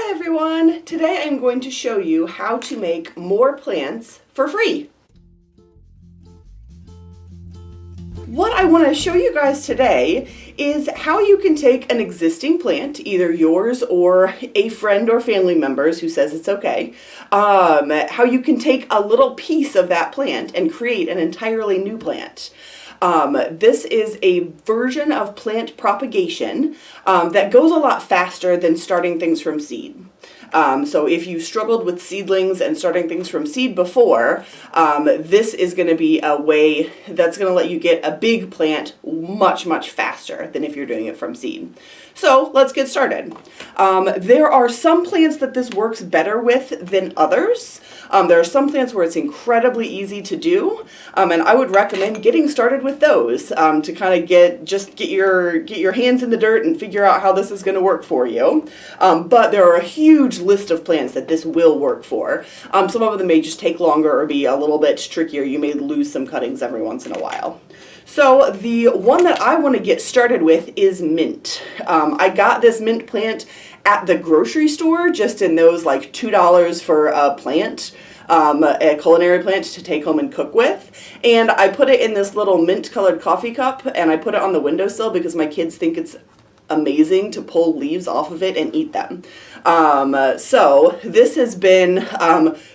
Hi everyone! Today I'm going to show you how to make more plants for free. What I want to show you guys today is how you can take an existing plant, either yours or a friend or family member's who says it's okay, how you can take a little piece of that plant and create an entirely new plant. This is a version of plant propagation that goes a lot faster than starting things from seed. So if you struggled with seedlings and starting things from seed before, this is going to be a way that's going to let you get a big plant much faster than if you're doing it from seed. So let's get started. There are some plants that this works better with than others. There are some plants where it's incredibly easy to do, and I would recommend getting started with those to kind of get your hands in the dirt and figure out how this is going to work for you. But there are a huge list of plants that this will work for. Some of them may just take longer or be a little bit trickier. You may lose some cuttings every once in a while. So the one that I want to get started with is mint. I got this mint plant at the grocery store, just in those like $2 for a plant, a culinary plant to take home and cook with. And I put it in this little mint colored coffee cup, and I put it on the windowsill because my kids think it's amazing to pull leaves off of it and eat them. So this has been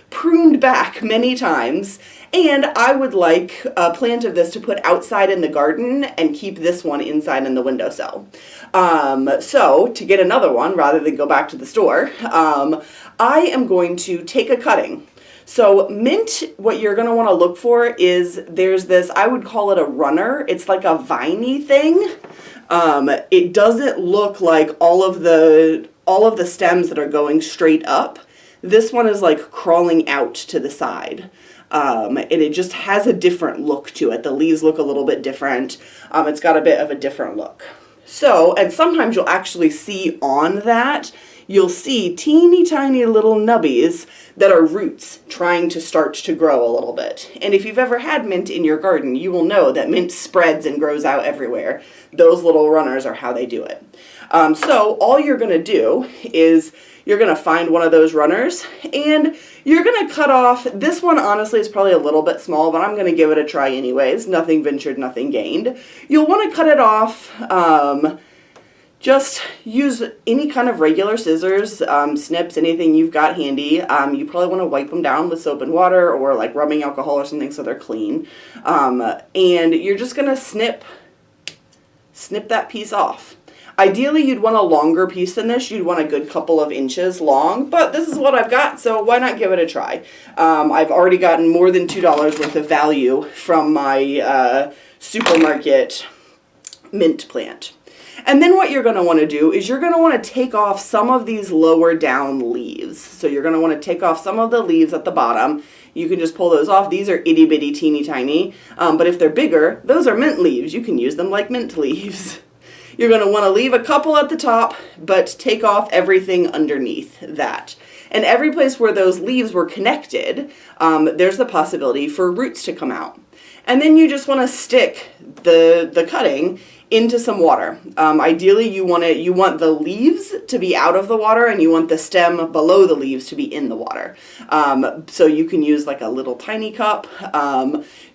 pruned back many times, and I would like a plant of this to put outside in the garden and keep this one inside in the windowsill. So to get another one, rather than go back to the store, I am going to take a cutting. So mint, what you're going to want to look for is there's this, I would call it a runner. It's like a viney thing. It doesn't look like all of the stems that are going straight up. This one is like crawling out to the side. And it just has a different look to it. The leaves look a little bit different. It's got a bit of a different look. So, and sometimes you'll actually see on that, you'll see teeny tiny little nubbies that are roots trying to start to grow a little bit. And if you've ever had mint in your garden, you will know that mint spreads and grows out everywhere. Those little runners are how they do it. So all you're going to do is you're going to find one of those runners and you're going to cut off. This one honestly is probably a little bit small, but I'm going to give it a try anyways. Nothing ventured, nothing gained. You'll want to cut it off. Just use any kind of regular scissors, snips, anything you've got handy. You probably want to wipe them down with soap and water or like rubbing alcohol or something so they're clean. And you're just going to snip that piece off. Ideally, you'd want a longer piece than this. You'd want a good couple of inches long, but this is what I've got, so why not give it a try? I've already gotten more than $2 worth of value from my supermarket mint plant. And then what you're going to want to do is you're going to want to take off some of these lower down leaves. So you're going to want to take off some of the leaves at the bottom. You can just pull those off. These are itty bitty teeny tiny, but if they're bigger, those are mint leaves. You can use them like mint leaves. You're going to want to leave a couple at the top, but take off everything underneath that. And every place where those leaves were connected, there's the possibility for roots to come out. And then you just want to stick the cutting into some water. Ideally, you want the leaves to be out of the water, and you want the stem below the leaves to be in the water. So you can use like a little tiny cup.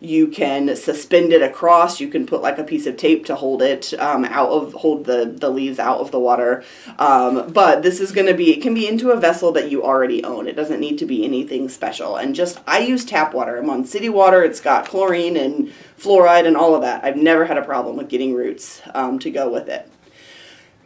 You can suspend it across. You can put like a piece of tape to hold it hold the leaves out of the water. But this is going to be, it can be into a vessel that you already own. It doesn't need to be anything special. And I use tap water. I'm on city water. It's got chlorine and fluoride and all of that. I've never had a problem with getting roots to go with it.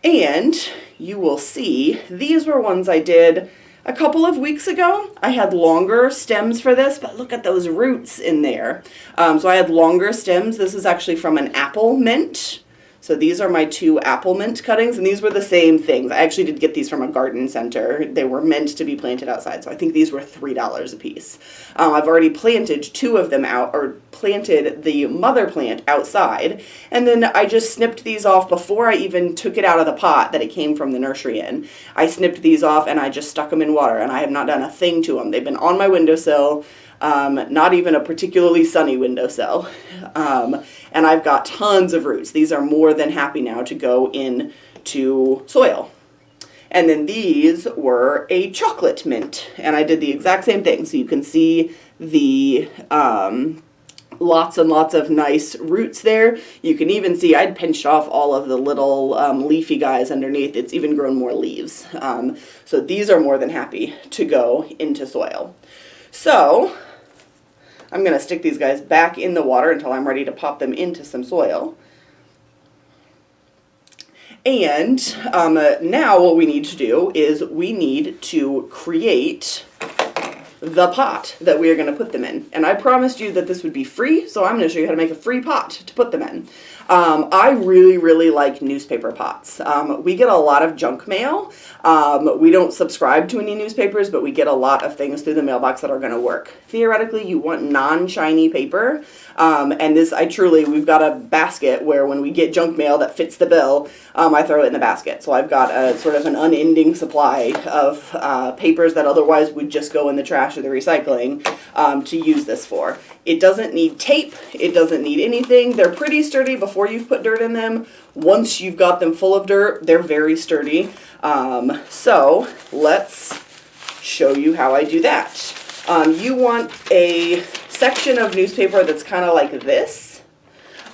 And you will see these were ones I did a couple of weeks ago. I had longer stems for this, but look at those roots in there. So I had longer stems. This is actually from an apple mint. So these are my 2 apple mint cuttings, and these were the same things. I actually did get these from a garden center. They were meant to be planted outside, so I think these were $3 a piece. I've already planted 2 of them out, or planted the mother plant outside, and then I just snipped these off before I even took it out of the pot that it came from the nursery in. I snipped these off and I just stuck them in water, and I have not done a thing to them. They've been on my windowsill. Not even a particularly sunny windowsill. And I've got tons of roots. These are more than happy now to go into soil. And then these were a chocolate mint. And I did the exact same thing. So you can see the lots and lots of nice roots there. You can even see I'd pinched off all of the little leafy guys underneath. It's even grown more leaves. So these are more than happy to go into soil. So I'm going to stick these guys back in the water until I'm ready to pop them into some soil. And now what we need to do is we need to create the pot that we are going to put them in. And I promised you that this would be free, so I'm going to show you how to make a free pot to put them in. I really, really like newspaper pots. We get a lot of junk mail. We don't subscribe to any newspapers, but we get a lot of things through the mailbox that are going to work. Theoretically, you want non-shiny paper. And this, we've got a basket where when we get junk mail that fits the bill, I throw it in the basket. So I've got a sort of an unending supply of papers that otherwise would just go in the trash or the recycling to use this for. It doesn't need tape. It doesn't need anything. They're pretty sturdy before you've put dirt in them. Once you've got them full of dirt, they're very sturdy. So let's show you how I do that. You want a section of newspaper that's kind of like this.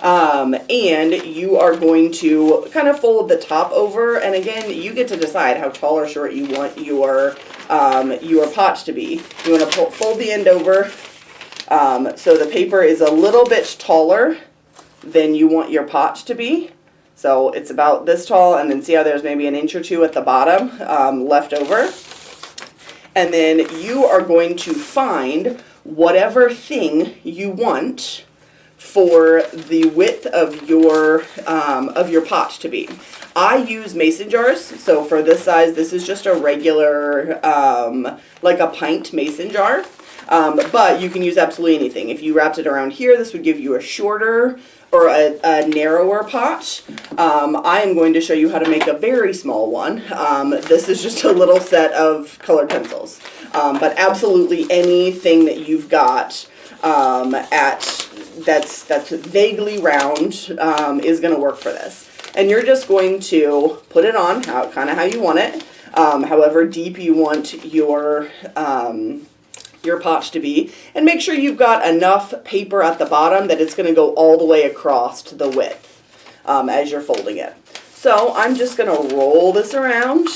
And you are going to kind of fold the top over. And again, you get to decide how tall or short you want your pot to be. You want to fold the end over so the paper is a little bit taller than you want your pot to be. So it's about this tall, and then see how there's maybe an inch or two at the bottom left over. And then you are going to find whatever thing you want for the width of your pot to be. I use mason jars, so for this size, this is just a regular, like a pint mason jar. But you can use absolutely anything. If you wrapped it around here, this would give you a shorter or a narrower pot. I am going to show you how to make a very small one. This is just a little set of colored pencils. But absolutely anything that you've got that's vaguely round is going to work for this. And you're just going to put it on kind of how you want it, however deep you want your pot to be, and make sure you've got enough paper at the bottom that it's going to go all the way across to the width as you're folding it. So I'm just going to roll this around.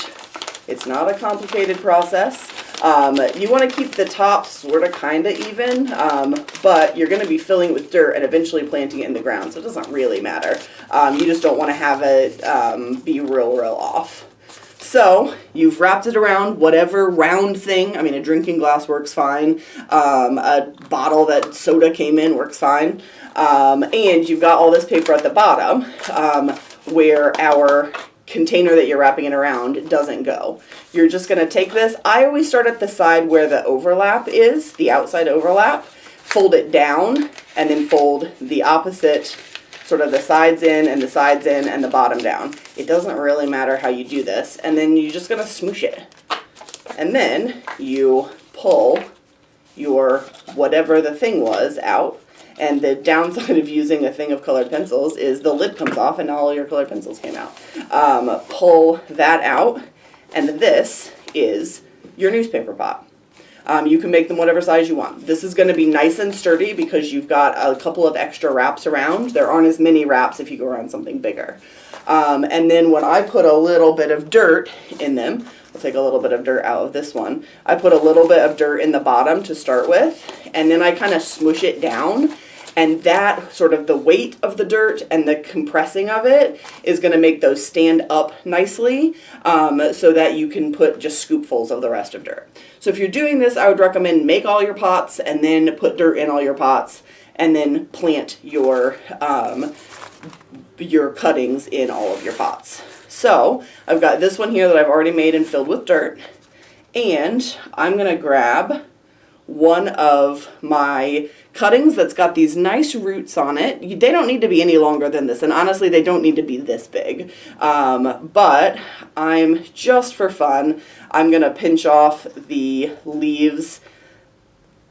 It's not a complicated process. You want to keep the top sort of kind of even, but you're going to be filling it with dirt and eventually planting it in the ground, so it doesn't really matter. You just don't want to have it be real off. So you've wrapped it around whatever round thing. I mean, a drinking glass works fine. A bottle that soda came in works fine. And you've got all this paper at the bottom where our container that you're wrapping it around doesn't go. You're just going to take this. I always start at the side where the overlap is, the outside overlap, fold it down, and then fold the opposite, sort of the sides in and the sides in and the bottom down. It doesn't really matter how you do this. And then you're just going to smoosh it. And then you pull your whatever the thing was out. And the downside of using a thing of colored pencils is the lid comes off and all your colored pencils came out. Pull that out, and this is your newspaper pot. You can make them whatever size you want. This is going to be nice and sturdy because you've got a couple of extra wraps around. There aren't as many wraps if you go around something bigger. And then when I put a little bit of dirt in them, I'll take a little bit of dirt out of this one. I put a little bit of dirt in the bottom to start with, and then I kind of smoosh it down. And that sort of the weight of the dirt and the compressing of it is going to make those stand up nicely so that you can put just scoopfuls of the rest of dirt. So if you're doing this, I would recommend make all your pots and then put dirt in all your pots and then plant your cuttings in all of your pots. So I've got this one here that I've already made and filled with dirt, and I'm going to grab one of my cuttings that's got these nice roots on it. They don't need to be any longer than this, and honestly they don't need to be this big, but I'm just for fun, I'm gonna pinch off the leaves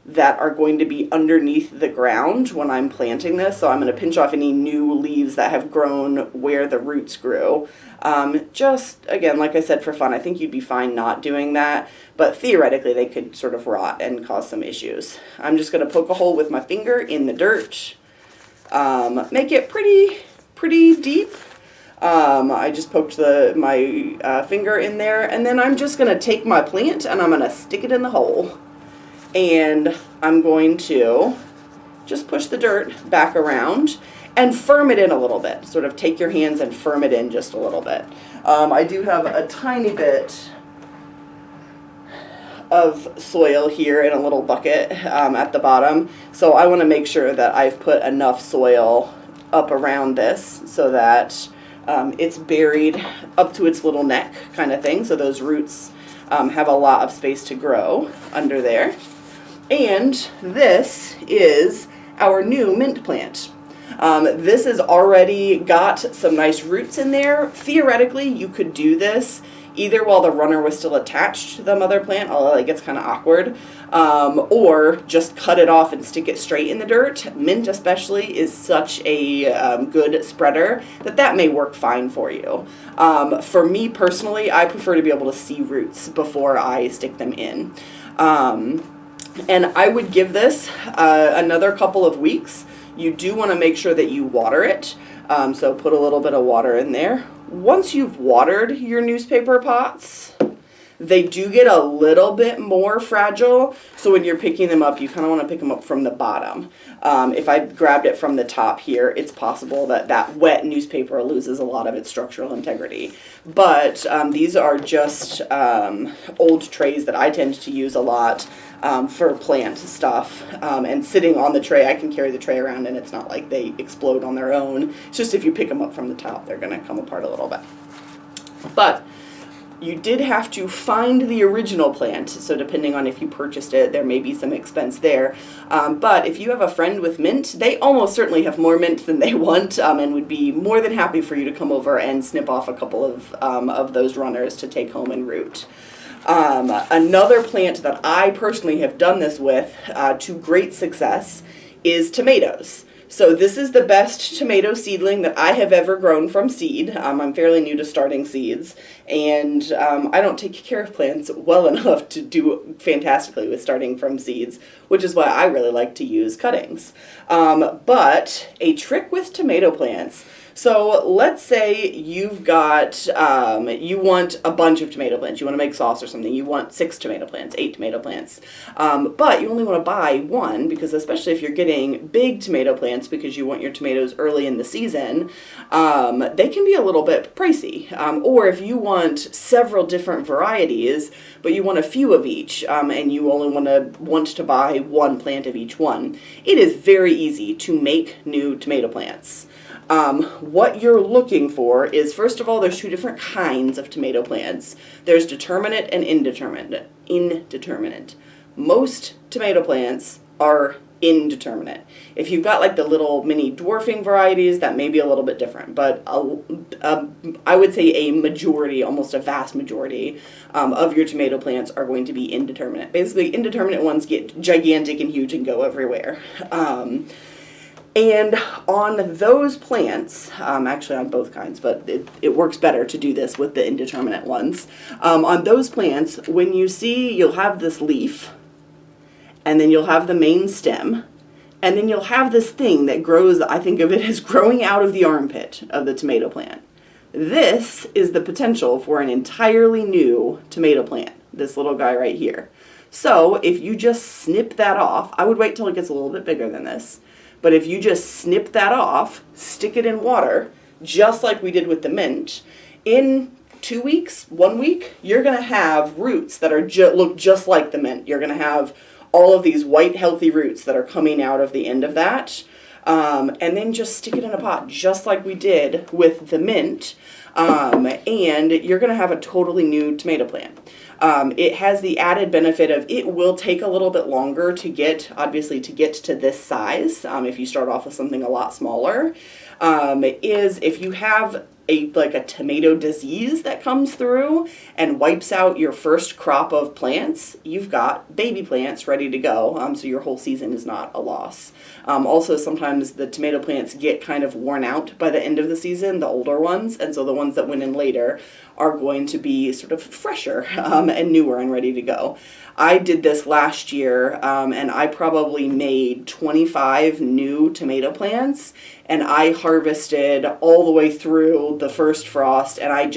that are going to be underneath the ground when I'm planting this. So I'm going to pinch off any new leaves that have grown where the roots grew. Just, again, like I said, for fun. I think you'd be fine not doing that, but theoretically they could sort of rot and cause some issues. I'm just going to poke a hole with my finger in the dirt, make it pretty deep. I just poked my finger in there, and then I'm just going to take my plant and I'm going to stick it in the hole. And I'm going to just push the dirt back around and firm it in a little bit. Sort of take your hands and firm it in just a little bit. I do have a tiny bit of soil here in a little bucket at the bottom. So I want to make sure that I've put enough soil up around this so that it's buried up to its little neck kind of thing. So those roots have a lot of space to grow under there. And this is our new mint plant. This has already got some nice roots in there. Theoretically, you could do this either while the runner was still attached to the mother plant, although it gets kind of awkward, or just cut it off and stick it straight in the dirt. Mint especially is such a good spreader that may work fine for you. For me personally, I prefer to be able to see roots before I stick them in. And I would give this another couple of weeks. You do want to make sure that you water it. So put a little bit of water in there. Once you've watered your newspaper pots, they do get a little bit more fragile. So when you're picking them up, you kind of want to pick them up from the bottom. If I grabbed it from the top here, it's possible that that wet newspaper loses a lot of its structural integrity. But these are just old trays that I tend to use a lot for plant stuff. And sitting on the tray, I can carry the tray around and it's not like they explode on their own. It's just if you pick them up from the top, they're going to come apart a little bit. But you did have to find the original plant, so depending on if you purchased it, there may be some expense there. But if you have a friend with mint, they almost certainly have more mint than they want, and would be more than happy for you to come over and snip off a couple of those runners to take home and root. Another plant that I personally have done this with to great success is tomatoes. So this is the best tomato seedling that I have ever grown from seed. I'm fairly new to starting seeds, and I don't take care of plants well enough to do fantastically with starting from seeds, which is why I really like to use cuttings. But a trick with tomato plants. So let's say you've got, you want a bunch of tomato plants. You want to make sauce or something. You want 6 tomato plants, 8 tomato plants. But you only want to buy one because especially if you're getting big tomato plants because you want your tomatoes early in the season, they can be a little bit pricey. Or if you want several different varieties, but you want a few of each, and you only want to buy one plant of each one, it is very easy to make new tomato plants. What you're looking for is, first of all, there's 2 different kinds of tomato plants. There's determinate and indeterminate. Most tomato plants are indeterminate. If you've got like the little mini dwarfing varieties, that may be a little bit different, but I would say a majority, almost a vast majority of your tomato plants are going to be indeterminate. Basically, indeterminate ones get gigantic and huge and go everywhere. And on those plants, actually on both kinds, but it works better to do this with the indeterminate ones. On those plants, when you see, you'll have this leaf, and then you'll have the main stem, and then you'll have this thing that grows, I think of it as growing out of the armpit of the tomato plant. This is the potential for an entirely new tomato plant, this little guy right here. So if you just snip that off, I would wait till it gets a little bit bigger than this. But if you just snip that off, stick it in water, just like we did with the mint, in 2 weeks, 1 week, you're going to have roots that are look just like the mint. You're going to have all of these white, healthy roots that are coming out of the end of that. And then just stick it in a pot, just like we did with the mint. And you're going to have a totally new tomato plant. It has the added benefit of it will take a little bit longer to get, obviously, to get to this size. If you start off with something a lot smaller, is if you have a tomato disease that comes through and wipes out your first crop of plants, you've got baby plants ready to go. So your whole season is not a loss. Also, sometimes the tomato plants get kind of worn out by the end of the season, the older ones, and so the ones that went in later are going to be sort of fresher and newer and ready to go. I did this last year, and I probably made 25 new tomato plants, and I harvested all the way through the first frost, and I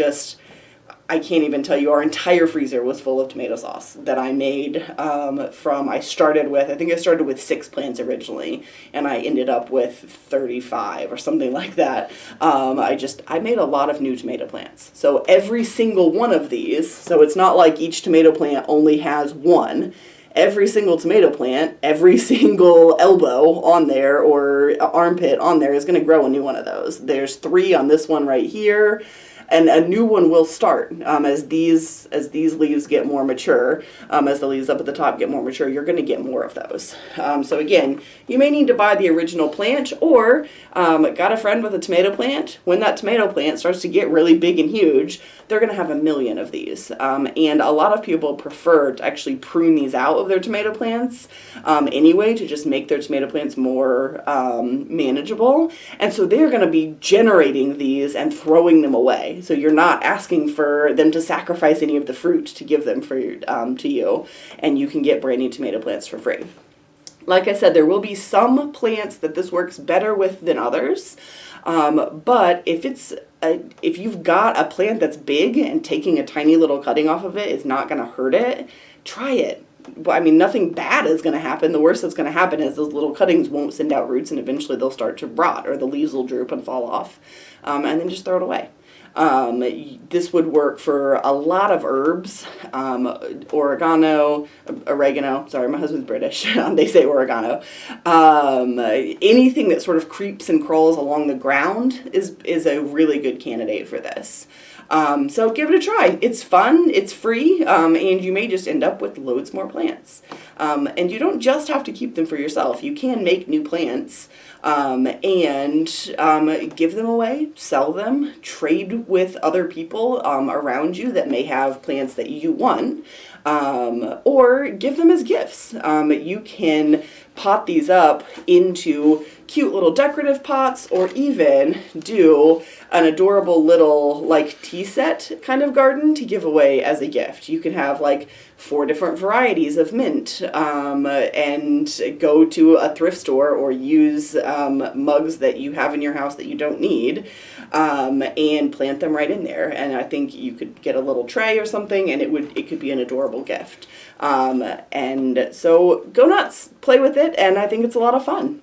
can't even tell you, our entire freezer was full of tomato sauce that I made I started with 6 plants originally, and I ended up with 35 or something like that. I made a lot of new tomato plants. So every single one of these, so it's not like each tomato plant only has one. Every single tomato plant, every single elbow on there or armpit on there is going to grow a new one of those. There's 3 on this one right here. And a new one will start as these leaves get more mature. As the leaves up at the top get more mature, you're going to get more of those. So again, you may need to buy the original plant, or got a friend with a tomato plant. When that tomato plant starts to get really big and huge, they're going to have a million of these. And a lot of people prefer to actually prune these out of their tomato plants anyway, to just make their tomato plants more manageable. And so they're going to be generating these and throwing them away. So you're not asking for them to sacrifice any of the fruit to give them to you, and you can get brand new tomato plants for free. Like I said, there will be some plants that this works better with than others, but if you've got a plant that's big and taking a tiny little cutting off of it is not going to hurt it, try it. I mean, nothing bad is going to happen. The worst that's going to happen is those little cuttings won't send out roots, and eventually they'll start to rot, or the leaves will droop and fall off, and then just throw it away. This would work for a lot of herbs, oregano, sorry, my husband's British, they say oregano, anything that sort of creeps and crawls along the ground is a really good candidate for this. So give it a try. It's fun, it's free, and you may just end up with loads more plants. And you don't just have to keep them for yourself. You can make new plants and give them away, sell them, trade with other people around you that may have plants that you want, or give them as gifts. You can pot these up into cute little decorative pots, or even do an adorable little like tea set kind of garden to give away as a gift. You can have like 4 different varieties of mint and go to a thrift store or use mugs that you have in your house that you don't need and plant them right in there. And I think you could get a little tray or something, and it could be an adorable gift. And so go nuts, play with it, and I think it's a lot of fun.